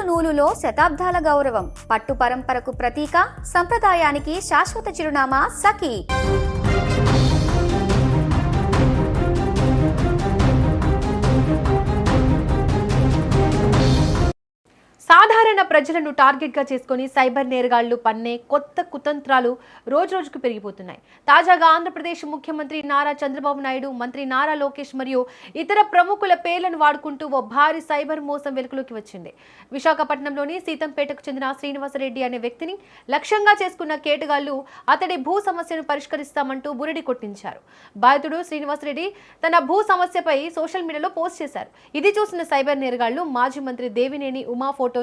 నూలులో శతాబ్దాల గౌరవం, పట్టు పరంపరకు ప్రతీక, సంప్రదాయానికి శాశ్వత చిరునామా సఖీ. సాధారణ ప్రజలను టార్గెట్గా చేసుకుని సైబర్ నేరగాళ్లు పన్నే కొత్త కుతంత్రాలు రోజురోజుకు పెరిగిపోతున్నాయి. తాజాగా ఆంధ్రప్రదేశ్ ముఖ్యమంత్రి నారా చంద్రబాబు నాయుడు, మంత్రి నారా లోకేష్ మరియు ఇతర ప్రముఖుల పేర్లను వాడుకుంటూ ఓ భారీ సైబర్ మోసం వెలుగులోకి వచ్చింది. విశాఖపట్నంలోని సీతంపేటకు చెందిన శ్రీనివాసరెడ్డి అనే వ్యక్తిని లక్ష్యంగా చేసుకున్న కేటగాళ్లు అతడి భూ సమస్యను పరిష్కరిస్తామంటూ బురిడి కొట్టించారు. బాధితుడు శ్రీనివాసరెడ్డి తన భూ సమస్యపై సోషల్ మీడియాలో పోస్ట్ చేశారు. ఇది చూసిన సైబర్ నేరగాళ్లు మాజీ మంత్రి దేవినేని ఉమా ఫోటోను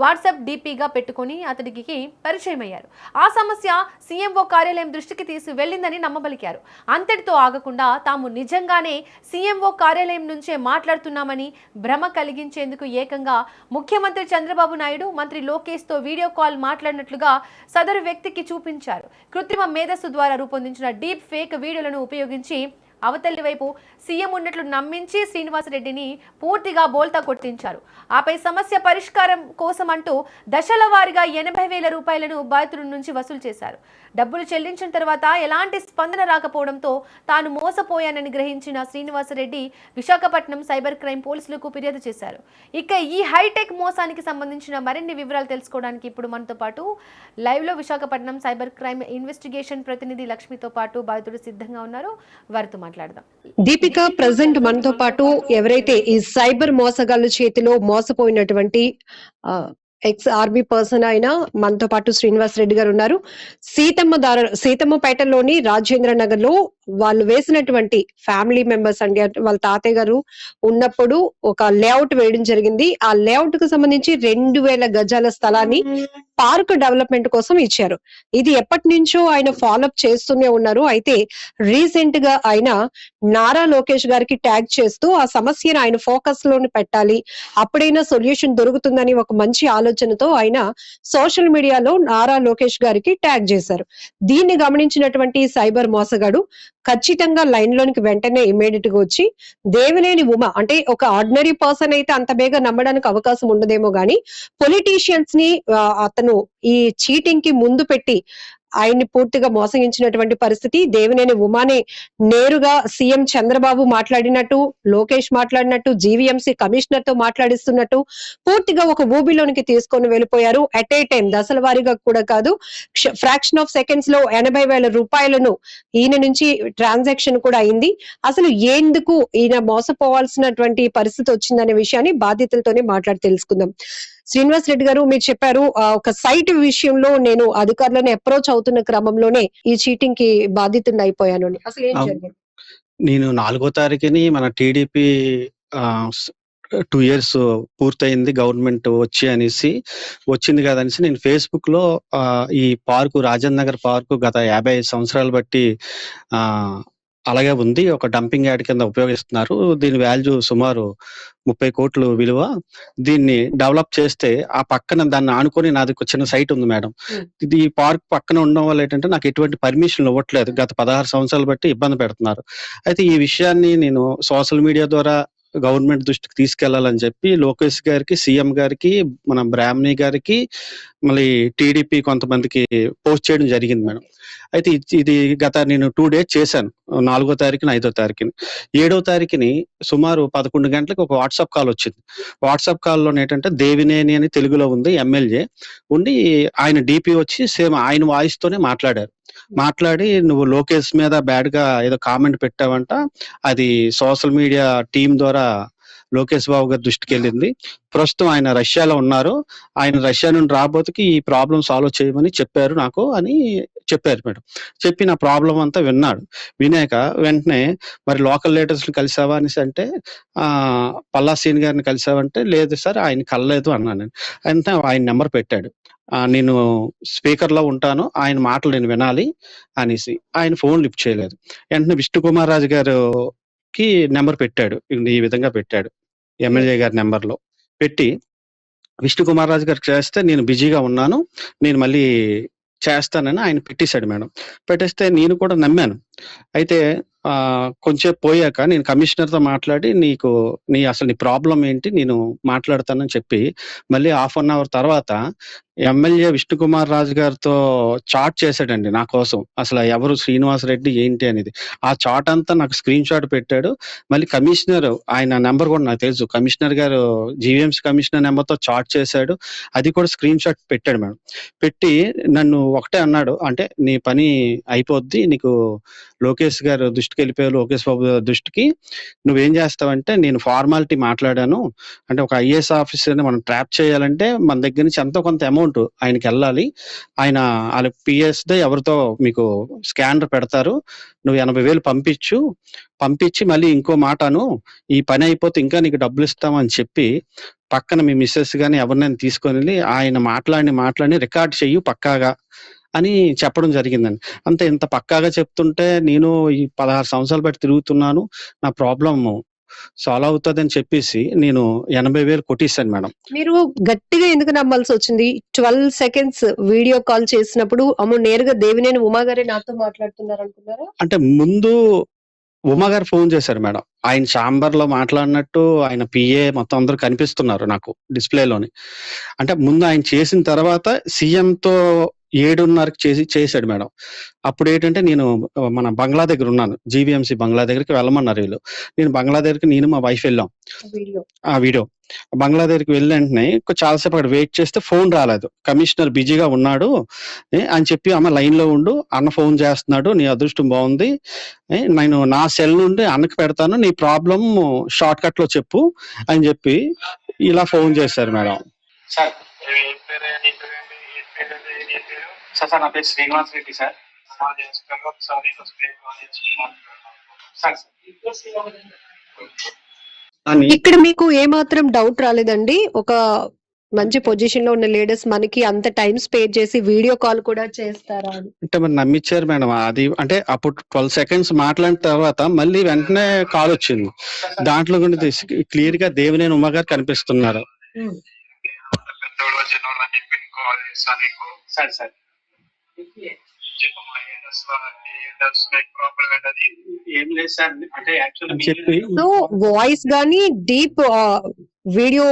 వాట్సాప్ డీపీగా పెట్టుకుని అతడికి పరిచయం అయ్యారు. ఆ సమస్య సీఎంఓ కార్యాలయం దృష్టికి తీసి వెళ్లిందని నమ్మబలికారు. అంతటితో ఆగకుండా తాము నిజంగానే సీఎంఓ కార్యాలయం నుంచే మాట్లాడుతున్నామని భ్రమ కలిగించేందుకు ఏకంగా ముఖ్యమంత్రి చంద్రబాబు నాయుడు, మంత్రి లోకేష్ తో వీడియో కాల్ మాట్లాడినట్లుగా సదరు వ్యక్తికి చూపించారు. కృత్రిమ మేధస్సు ద్వారా రూపొందించిన డీప్ ఫేక్ వీడియోలను ఉపయోగించి అవతలి వైపు సీఎం ఉన్నట్లు నమ్మించి శ్రీనివాసరెడ్డిని పూర్తిగా బోల్తా కొట్టించారు. ఆపై సమస్య పరిష్కారం కోసం అంటూ దశల వారీగా 80,000 రూపాయలను బాధితుల నుంచి వసూలు చేశారు. డబ్బులు చెల్లించిన తర్వాత ఎలాంటి స్పందన రాకపోవడంతో తాను మోసపోయానని గ్రహించిన శ్రీనివాసరెడ్డి విశాఖపట్నం సైబర్ క్రైమ్ పోలీసులకు ఫిర్యాదు చేశారు. ఇక ఈ హైటెక్ మోసానికి సంబంధించిన మరిన్ని వివరాలు తెలుసుకోవడానికి ఇప్పుడు మనతో పాటు లైవ్ లో విశాఖపట్నం సైబర్ క్రైమ్ ఇన్వెస్టిగేషన్ ప్రతినిధి లక్ష్మితో పాటు బాధితుడు సిద్ధంగా ఉన్నారు. వారితో మాట్లాడదాం. దీపిక, ప్రెసెంట్ మనతో పాటు ఎవరైతే ఈ సైబర్ మోసగాళ్ళ చేతిలో మోసపోయినటువంటి ఎక్స్ ఆర్మీ పర్సన్ అయిన మనతో పాటు శ్రీనివాస్ రెడ్డి గారు ఉన్నారు. సీతమ్మపేటలోని రాజేంద్ర నగర్ లో వాళ్ళు వేసినటువంటి ఫ్యామిలీ మెంబర్స్ అండి, వాళ్ళ తాతయ్య గారు ఉన్నప్పుడు ఒక లేఅవుట్ వేయడం జరిగింది. ఆ లేఅవుట్ కు సంబంధించి 2,000 గజాల స్థలాన్ని పార్క్ డెవలప్మెంట్ కోసం ఇచ్చారు. ఇది ఎప్పటి నుంచో ఆయన ఫాలోఅప్ చేస్తూనే ఉన్నారు. అయితే రీసెంట్ గా ఆయన నారా లోకేష్ గారికి ట్యాగ్ చేస్తూ ఆ సమస్యను ఆయన ఫోకస్ లోని పెట్టాలి, అప్పుడైనా సొల్యూషన్ దొరుకుతుందని ఒక మంచి ఆలోచనతో ఆయన సోషల్ మీడియాలో నారా లోకేష్ గారికి ట్యాగ్ చేశారు. దీన్ని గమనించినటువంటి సైబర్ మోసగాడు ఖచ్చితంగా లైన్ లోనికి వెంటనే ఇమీడియట్ గా వచ్చి దేవినేని ఉమ, అంటే ఒక ఆర్డినరీ పర్సన్ అయితే అంత బేగా నమ్మడానికి అవకాశం ఉండదేమో గానీ పొలిటీషియన్స్ ని అతను ఈ చీటింగ్ కి ముందు పెట్టి ఆయన్ని పూర్తిగా మోసగించినటువంటి పరిస్థితి. దేవినేని ఉమానే నేరుగా సీఎం చంద్రబాబు మాట్లాడినట్టు, లోకేష్ మాట్లాడినట్టు, జీవీఎంసీ కమిషనర్ తో మాట్లాడిస్తున్నట్టు పూర్తిగా ఒక ఊబిలోనికి తీసుకొని వెళ్ళిపోయారు. అట్ ఏ టైం దశల వారీగా కూడా కాదు, ఫ్రాక్షన్ ఆఫ్ సెకండ్స్ లో 80,000 రూపాయలను ఈయన నుంచి ట్రాన్సాక్షన్ కూడా అయింది. అసలు ఎందుకు ఈయన మోసపోవాల్సినటువంటి పరిస్థితి వచ్చిందనే విషయాన్ని బాధితులతోనే మాట్లాడి తెలుసుకుందాం. శ్రీనివాస్ రెడ్డి గారు, మీరు చెప్పారు ఒక సైట్ విషయంలో నేను అధికారులను అప్రోచ్ అవుతున్న క్రమంలోనే ఈ చీటింగ్ కి బాధితుడిని అయిపోయాను. అసలు ఏం జరిగింది? నేను 4వ తారీఖుని మన టీడీపీ 2 years పూర్తయింది గవర్నమెంట్ వచ్చి అనేసి, వచ్చింది కదా అనేసి నేను ఫేస్బుక్ లో ఈ పార్కు రాజేంద్ర నగర్ పార్కు గత 55 సంవత్సరాలు బట్టి అలాగే ఉంది, ఒక డంపింగ్ యార్డ్ కింద ఉపయోగిస్తున్నారు, దీని వాల్యూ సుమారు 30 కోట్లు విలువ, దీన్ని డెవలప్ చేస్తే ఆ పక్కన దాన్ని ఆనుకొని నాది ఒక చిన్న సైట్ ఉంది మేడం, ఇది ఈ పార్క్ పక్కన ఉండడం వల్ల ఏంటంటే నాకు ఎటువంటి పర్మిషన్లు ఇవ్వట్లేదు, గత 16 సంవత్సరాలు బట్టి ఇబ్బంది పెడుతున్నారు. అయితే ఈ విషయాన్ని నేను సోషల్ మీడియా ద్వారా గవర్నమెంట్ దృష్టికి తీసుకెళ్లాలని చెప్పి లోకేష్ గారికి, సీఎం గారికి, మన బ్రాహ్మణి గారికి, మళ్ళీ టీడీపీ కొంతమందికి పోస్ట్ చేయడం జరిగింది మేడం. అయితే ఇది గత నేను 2 days చేశాను, 4వ తారీఖున 5వ తారీఖుని. 7వ తారీఖుని సుమారు 11 గంటలకు ఒక వాట్సాప్ కాల్ వచ్చింది. వాట్సాప్ కాల్లో ఏంటంటే దేవినేని అని తెలుగులో ఉంది, ఎమ్మెల్యే ఉండి ఆయన డీపీ వచ్చి సేమ్ ఆయన వాయిస్ తోనే మాట్లాడారు. మాట్లాడి నువ్వు లోకేష్ మీద బ్యాడ్ గా ఏదో కామెంట్ పెట్టావంట, అది సోషల్ మీడియా టీం ద్వారా లోకేష్ బాబు గారి దృష్టికి వెళ్ళింది, ప్రస్తుతం ఆయన రష్యాలో ఉన్నారు, ఆయన రష్యా నుండి రాబోతుకి ఈ ప్రాబ్లం సాల్వ్ చేయమని చెప్పారు నాకు అని చెప్పారు మేడం. చెప్పి నా ప్రాబ్లం అంతా విన్నాడు. వినాక వెంటనే మరి లోకల్ లీడర్స్ ని కలిసావా అనేసి అంటే పల్లా సీన్ గారిని కలిసావంటే లేదు సార్ ఆయన కలలేదు అన్నాను. అంటే ఆయన నెంబర్ పెట్టాడు, నేను స్పీకర్ లో ఉంటాను, ఆయన మాటలు నేను వినాలి అనేసి. ఆయన ఫోన్ లిఫ్ట్ చేయలేదు. వెంటనే విష్ణు కుమార్ రాజు గారికి నెంబర్ పెట్టాడు, ఈ విధంగా పెట్టాడు, ఎమ్మెల్యే గారి నెంబర్ లో పెట్టి విష్ణు కుమార్ రాజు గారికి చేస్తే నేను బిజీగా ఉన్నాను, నేను మళ్ళీ చేస్తానని ఆయన పెట్టేశాడు మేడం. పెట్టేస్తే నేను కూడా నమ్మాను. అయితే కొంచెం పోయాక నేను కమిషనర్‌తో మాట్లాడి అసలు నీ ప్రాబ్లమ్ ఏంటి? నేను మాట్లాడతానని చెప్పి, మళ్ళీ హాఫ్ అన్ అవర్ తర్వాత ఎమ్మెల్యే విష్ణుకుమార్ రాజు గారితో చాట్ చేశాడండి నా కోసం. అసల ఎవరు శ్రీనివాస్ రెడ్డి ఏంటి అనేది. ఆ చాట్ అంతా నాకు స్క్రీన్ షాట్ పెట్టాడు. మళ్ళీ కమిషనర్ ఆయన నంబర్ కూడా నాకు తెలుసు. కమిషనర్ గారు జీవీఎంసీ కమిషనర్ నంబర్‌తో చాట్ చేశాడు. అది కూడా స్క్రీన్ షాట్ పెట్టాడు మేడం. పెట్టి నన్ను ఒకటే అన్నాడు. అంటే నీ పని అయిపోద్ది. నీకు లోకేష్ గారు దృష్టికెళ్ళిపోయావు. లోకేష్ బాబు దృష్టికి. నువ్వేం చేస్తావంటే నేను ఫార్మాలిటీ మాట్లాడాను. అంటే ఒక ఐఏఎస్ ఆఫీసర్‌ని మనం ట్రాప్ చేయాలంటే మన దగ్గర నుంచి ఎంతో కొంత అమౌంట్ ఆయనకెళ్ళాలి. ఆళ్ళ పిఎస్‌దే ఎవరితో మీకు స్కానర్ పెడతారు. నువ్వు 80,000 పంపించి మళ్ళీ ఇంకో మాట అను. ఈ పని అయిపోతే ఇంకా నీకు డబ్బులిస్తాం అని చెప్పి, పక్కన మీ మిసెస్ గాని ఎవరినైనా తీసుకొనెళ్ళి ఆయన మాట్లాడి రికార్డ్ చెయ్యు పక్కాగా అని చెప్పడం జరిగిందండి. అంతే ఇంత పక్కాగా చెప్తుంటే నేను ఈ 16 సంవత్సరాలు బట్టి తిరుగుతున్నాను. నా ప్రాబ్లమ్ సాల్వ్ అవుతదని చెప్పేసి నేను 80,000 కొట్టేసాను మేడం. మీరు గట్టిగా ఎందుకు నమ్మాల్సొచ్చింది? 12 సెకండ్స్ వీడియో కాల్ చేసినప్పుడు అమ్మో! నేరుగా దేవినేని ఉమా గారే నాతో మాట్లాడుతున్నారనుకున్నారా? అంటే ముందు ఉమా గారు ఫోన్ చేశారు మేడం. ఆయన ఛాంబర్‌లో మాట్లాడినట్టు ఆయన పిఏ మొత్తం అందరూ కనిపిస్తున్నారు నాకు డిస్‌ప్లేలోని. అంటే ముందు ఆయన చేసిన తర్వాత సీఎంతో 7:30కి చేశాడు మేడం. అప్పుడేంటంటే నేను మన బంగ్లా దగ్గరున్నాను. జీవీఎంసీ బంగ్లా దగ్గరికి వెళ్ళమన్నారు వీళ్ళు. నేను బంగ్లా దగ్గరికి మా వైఫ్ వెళ్ళాం. వీడియో. బంగ్లా దగ్గరికి వెళ్ళిన వెంటనే చాలా సేపు అక్కడ వెయిట్ చేస్తే ఫోన్ రాలేదు. కమిషనర్ బిజీగా ఉన్నాడు అని చెప్పి, అమ్మ లైన్‌లో ఉండు. అన్న ఫోన్ చేస్తున్నాడు. నీ అదృష్టం బావుంది. నేను నా సెల్ నుండి అన్నకి పెడతాను. నీ ప్రాబ్లమ్ షార్ట్ కట్‌లో చెప్పు అని చెప్పి ఇలా ఫోన్ చేశారు మేడం. సార్ సార్ నా పేరు శ్రీనివాస్ రెడ్డి సార్. అని ఇక్కడ మీకు ఏమాత్రం డౌట్ రాలేదండి? ఒక మంచి పొజిషన్ లో ఉన్న లీడర్స్ మనకి అంత టైం స్పేర్ చేసి వీడియో కాల్ కూడా చేస్తారా అని? అంటే మరి నమ్మిచ్చారు మేడం. అది అంటే అప్పుడు 12 సెకండ్స్ మాట్లాడిన తర్వాత మళ్ళీ వెంటనే కాల్ వచ్చింది. దాంట్లో కూడా క్లియర్ గా దేవినేని ఉమా గారు కనిపిస్తున్నారు. చెప్పి సో వాయిస్ గానీ డీప్ వీడియో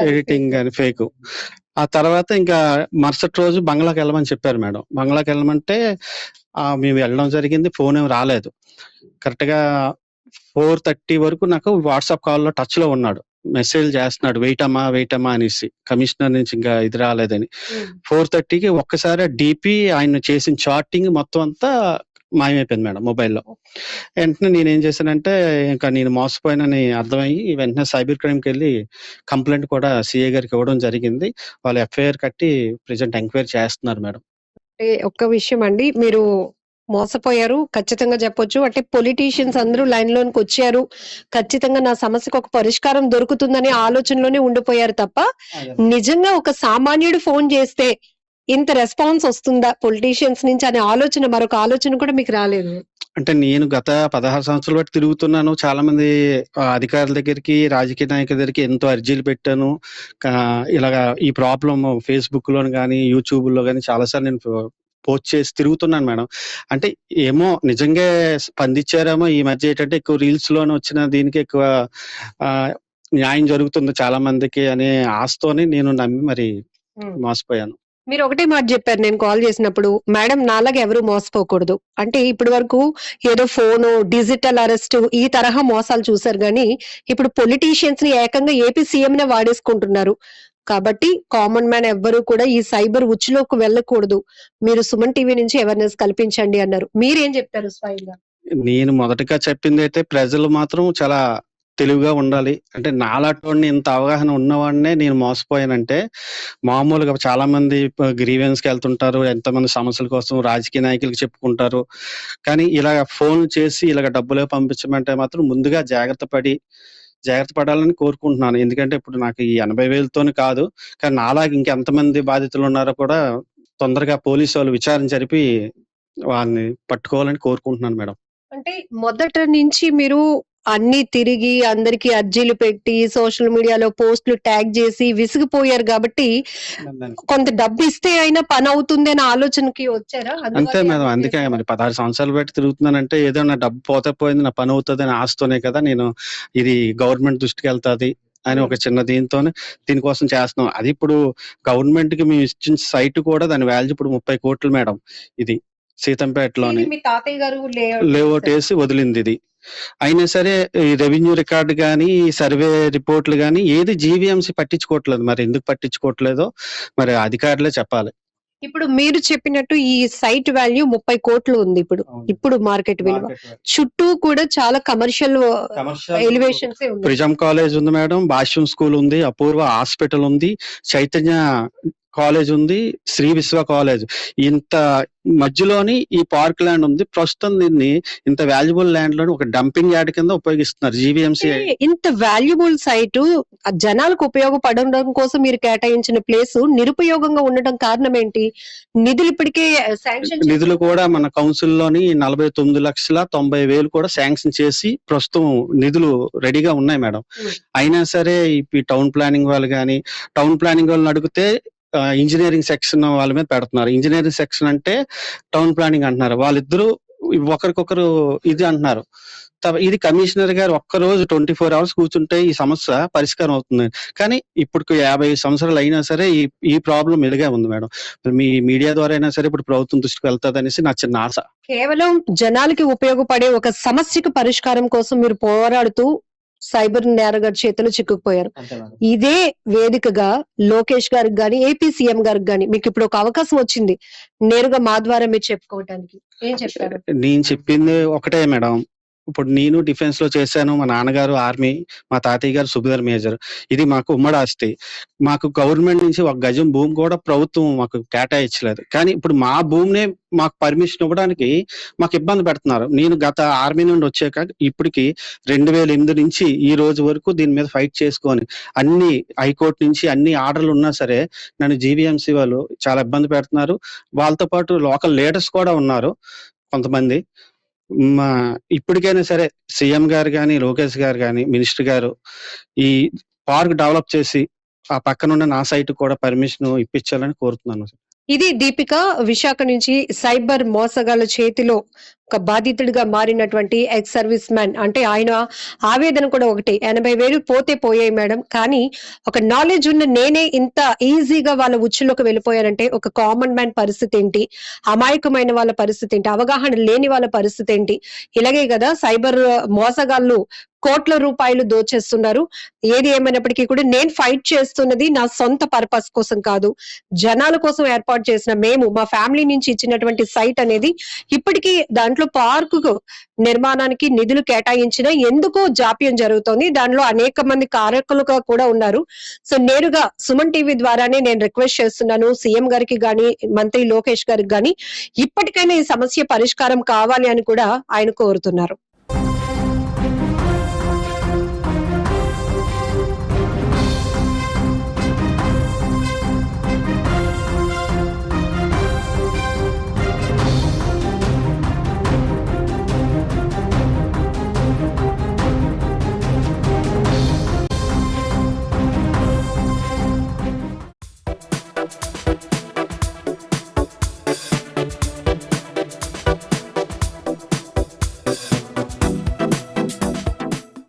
ఎడిటింగ్ గాని ఫేక్. ఆ తర్వాత ఇంకా మరుసటి రోజు బంగ్లాకి వెళ్ళమని చెప్పారు మేడం. బంగ్లాకి వెళ్ళమంటే మేము వెళ్ళడం జరిగింది. ఫోన్ ఏమి రాలేదు. కరెక్ట్ గా 4:30 వరకు నాకు వాట్సాప్ కాల్ లో టచ్ లో ఉన్నాడు. మెసేజ్ చేస్తున్నాడు వెయిట్ అమ్మా అనేసి, కమిషనర్ నుంచి ఇంకా ఇది రాలేదని. 4:30కి ఒక్కసారి డీపీ ఆయన చేసిన చాటింగ్ మొత్తం అంతా మాయమైపోయింది మేడం మొబైల్లో. వెంటనే నేనేం చేశానంటే ఇంకా నేను మోసపోయానని అర్థమయ్యి వెంటనే సైబర్ క్రైమ్కి వెళ్ళి కంప్లైంట్ కూడా సిఐ గారికి ఇవ్వడం జరిగింది. వాళ్ళు ఎఫ్ఐఆర్ కట్టి ప్రెజెంట్ ఎంక్వైరీ చేస్తున్నారు మేడం. ఒక్క విషయం అండి, మీరు మోసపోయారు ఖచ్చితంగా చెప్పొచ్చు. అంటే పొలిటీషియన్స్ అందరూ లైన్ లోనికి వచ్చారు, ఖచ్చితంగా నా సమస్యకు ఒక పరిష్కారం దొరుకుతుందనే ఆలోచనలోనే ఉండిపోయారు తప్ప నిజంగా ఒక సామాన్యుడు ఫోన్ చేస్తే ఇంత రెస్పాన్స్ వస్తుందా పొలిటీషియన్స్ నుంచి అనే ఆలోచన, మరొక ఆలోచన కూడా మీకు రాలేదు? అంటే నేను గత 16 సంవత్సరాలు బట్టి తిరుగుతున్నాను. చాలా మంది అధికారుల దగ్గరికి, రాజకీయ నాయకుల దగ్గరికి ఎంతో అర్జీలు పెట్టాను. ఇలాగా ఈ ప్రాబ్లమ్ ఫేస్బుక్ లోని కానీ యూట్యూబ్ లో కానీ చాలాసార్లు నేను పోస్ట్ చేసి తిరుగుతున్నాను మేడం. అంటే ఏమో నిజంగా స్పందించారేమో. ఈ మధ్య ఏంటంటే ఎక్కువ రీల్స్ లోనే వచ్చిన దీనికి ఎక్కువ న్యాయం జరుగుతుంది చాలా మందికి అనే ఆశతోని నేను నమ్మి మరి మోసపోయాను. మీరు ఒకటే మాట చెప్పారు నేను కాల్ చేసినప్పుడు, మేడం నాలాగా ఎవరు మోసపోకూడదు అంటే. ఇప్పటి వరకు ఏదో ఫోను, డిజిటల్ అరెస్ట్ ఈ తరహా మోసాలు చూసారు గానీ ఇప్పుడు పొలిటీషియన్స్ ని ఏకంగా ఏపీ సీఎం నే వాడేసుకుంటున్నారు. కాబట్టి కామన్ మ్యాన్ ఎవ్వరూ కూడా ఈ సైబర్ ఉచ్చులోకి వెళ్ళకూడదు. మీరు సుమన్ టీవీ నుంచి అవేర్నెస్ కల్పించండి అన్నారు. మీరేం చెప్తారు స్వయంగా? నేను మొదటగా చెప్పింది అయితే ప్రజలు మాత్రం చాలా తెలివిగా ఉండాలి. అంటే నాలాంటి ఇంత అవగాహన ఉన్నవాడినే నేను మోసపోయానంటే, మామూలుగా చాలా మంది గ్రీవెన్స్కి వెళ్తుంటారు, ఎంతమంది సమస్యల కోసం రాజకీయ నాయకులకు చెప్పుకుంటారు. కానీ ఇలాగ ఫోన్ చేసి ఇలాగ డబ్బులే పంపించమంటే మాత్రం ముందుగా జాగ్రత్త పడాలని కోరుకుంటున్నాను. ఎందుకంటే ఇప్పుడు నాకు ఈ 80,000తోని కాదు, కానీ నాలాగా ఇంకెంతమంది బాధితులు ఉన్నారో కూడా తొందరగా పోలీసు వాళ్ళు విచారణ జరిపి వాళ్ళని పట్టుకోవాలని కోరుకుంటున్నాను మేడం. అంటే మొదట నుంచి మీరు అన్ని తిరిగి అందరికి అర్జీలు పెట్టి సోషల్ మీడియాలో పోస్టులు ట్యాగ్ చేసి విసిగిపోయారు కాబట్టి కొంత డబ్బు ఇస్తే అయినా పని అవుతుంది అనే ఆలోచనకి వచ్చారా? అంతే మేడం, అందుకే మరి 16 సంవత్సరాలు బట్టి తిరుగుతున్నానంటే ఏదో నా డబ్బు పోతే పోయింది, నా పని అవుతుంది అని ఆశతోనే కదా నేను ఇది గవర్నమెంట్ దృష్టికి వెళ్తాది అని ఒక చిన్న దీంతోనే దీనికోసం చేస్తున్నాం. అది ఇప్పుడు గవర్నమెంట్ కి మేము ఇచ్చిన సైట్ కూడా దాని వాల్యూ ఇప్పుడు 30 కోట్లు మేడం. ఇది సీతంపేటలోని మీ తాతయ్య గారు లేఅవుట్ వేసి వదిలింది. ఇది అయినా సరే ఈ రెవెన్యూ రికార్డు గానీ ఈ సర్వే రిపోర్ట్లు గానీ ఏది జీవీఎంసీ పట్టించుకోవట్లేదు. మరి ఎందుకు పట్టించుకోవట్లేదో మరి అధికారులే చెప్పాలి. ఇప్పుడు మీరు చెప్పినట్టు ఈ సైట్ వాల్యూ 30 కోట్లు ఉంది ఇప్పుడు మార్కెట్ విలువ. చుట్టూ కూడా చాలా కమర్షియల్ ఎలివేషన్స్ ఉన్నాయి. ప్రిజం కాలేజ్ ఉంది మేడం, భాష్యం స్కూల్ ఉంది, అపూర్వ హాస్పిటల్ ఉంది, చైతన్య కాలేజ్ ఉంది, శ్రీ విశ్వ కాలేజ్. ఇంత మధ్యలోని ఈ పార్క్ ల్యాండ్ ఉంది. ప్రస్తుతం దీన్ని ఇంత వాల్యుబుల్ ల్యాండ్ లోని ఒక డంపింగ్ యార్డ్ కింద ఉపయోగిస్తున్నారు జీవీఎంసీ. ఇంత వాల్యుబుల్ సైట్ జనాలకు ఉపయోగపడడం కోసం మీరు కేటాయించిన ప్లేస్ నిరుపయోగంగా ఉండడం కారణం ఏంటి? నిధులు ఇప్పటికే శాంక్షన్ నిధులు కూడా మన కౌన్సిల్ లోని 49,90,000 కూడా శాంక్షన్ చేసి ప్రస్తుతం నిధులు రెడీగా ఉన్నాయి మేడం. అయినా సరే ఈ టౌన్ ప్లానింగ్ వాళ్ళు కానీ టౌన్ ప్లానింగ్ వాళ్ళని అడిగితే ఇంజనీరింగ్ సెక్షన్ వాళ్ళ మీద పెడుతున్నారు. ఇంజనీరింగ్ సెక్షన్ అంటే టౌన్ ప్లానింగ్ అంటున్నారు. వాళ్ళిద్దరూ ఒకరికొకరు ఇది అంటున్నారు. ఇది కమిషనర్ గారు ఒక్కరోజు 24 hours కూర్చుంటే ఈ సమస్య పరిష్కారం అవుతుంది. కానీ ఇప్పుడు 50 సంవత్సరాలు అయినా సరే ఈ ప్రాబ్లం ఇలాగే ఉంది మేడం. మీ మీడియా ద్వారా అయినా సరే ఇప్పుడు ప్రభుత్వం దృష్టికి వెళ్తాది అనేసి నా చిన్న ఆశ. కేవలం జనాలకి ఉపయోగపడే ఒక సమస్యకు పరిష్కారం కోసం మీరు పోరాడుతూ సైబర్ నేరగాడి చేతులు చిక్కుకుపోయారు. ఇదే వేదికగా లోకేష్ గారికి గాని ఏపీ సీఎం గారికి గాని మీకు ఇప్పుడు ఒక అవకాశం వచ్చింది నేరుగా మా ద్వారా మీరు చెప్పుకోవడానికి, ఏం చెప్తారు? నేను చెప్పింది ఒకటే మేడం. ఇప్పుడు నేను డిఫెన్స్ లో చేశాను, మా నాన్నగారు ఆర్మీ, మా తాతయ్య గారు సుబేదార్ మేజర్. ఇది మాకు ఉమ్మడి ఆస్తి. మాకు గవర్నమెంట్ నుంచి 1 గజం భూమి కూడా ప్రభుత్వం మాకు కేటాయించలేదు. కానీ ఇప్పుడు మా భూమినే మాకు పర్మిషన్ ఇవ్వడానికి మాకు ఇబ్బంది పెడుతున్నారు. నేను గత ఆర్మీ నుండి వచ్చాక ఇప్పటికి 2008 నుంచి ఈ రోజు వరకు దీని మీద ఫైట్ చేసుకొని అన్ని హైకోర్టు నుంచి అన్ని ఆర్డర్లు ఉన్నా సరే నన్ను జీవీఎంసీ వాళ్ళు చాలా ఇబ్బంది పెడుతున్నారు. వాళ్ళతో పాటు లోకల్ లీడర్స్ కూడా ఉన్నారు కొంతమంది. ఇప్పటికైనా సరే సీఎం గారు కానీ లోకేష్ గారు కానీ మినిస్టర్ గారు ఈ పార్క్ డెవలప్ చేసి ఆ పక్కనున్న నా సైట్ కూడా పర్మిషన్ ఇప్పించాలని కోరుతున్నాను. ఇది దీపిక విశాఖ నుంచి సైబర్ మోసగాళ్ల చేతిలో ఒక బాధితుడిగా మారినటువంటి ఎక్స్ సర్వీస్ మ్యాన్. అంటే ఆయన ఆవేదన కూడా ఒకటి, 80,000 పోతే పోయాయి మేడం, కానీ ఒక నాలెడ్జ్ ఉన్న నేనే ఇంత ఈజీగా వాళ్ళ ఉచ్చులోకి వెళ్ళిపోయానంటే ఒక కామన్ మ్యాన్ పరిస్థితి ఏంటి, అమాయకమైన వాళ్ళ పరిస్థితి ఏంటి, అవగాహన లేని వాళ్ళ పరిస్థితి ఏంటి? ఇలాగే కదా సైబర్ మోసగాళ్ళు కోట్ల రూపాయలు దోచేస్తున్నారు. ఏది ఏమైనప్పటికీ కూడా నేను ఫైట్ చేస్తున్నది నా సొంత పర్పస్ కోసం కాదు, జనాల కోసం ఏర్పాటు చేసిన మేము మా ఫ్యామిలీ నుంచి ఇచ్చినటువంటి సైట్ అనేది ఇప్పటికీ దాంట్లో పార్కు నిర్మాణానికి నిధులు కేటాయించిన ఎందుకో జాప్యం జరుగుతోంది. దానిలో అనేక మంది కారకులుగా కూడా ఉన్నారు. సో నేరుగా సుమన్ టీవీ ద్వారానే నేను రిక్వెస్ట్ చేస్తున్నాను సీఎం గారికి గాని మంత్రి లోకేష్ గారికి గాని ఇప్పటికైనా ఈ సమస్య పరిష్కారం కావాలి అని కూడా ఆయన కోరుతున్నారు.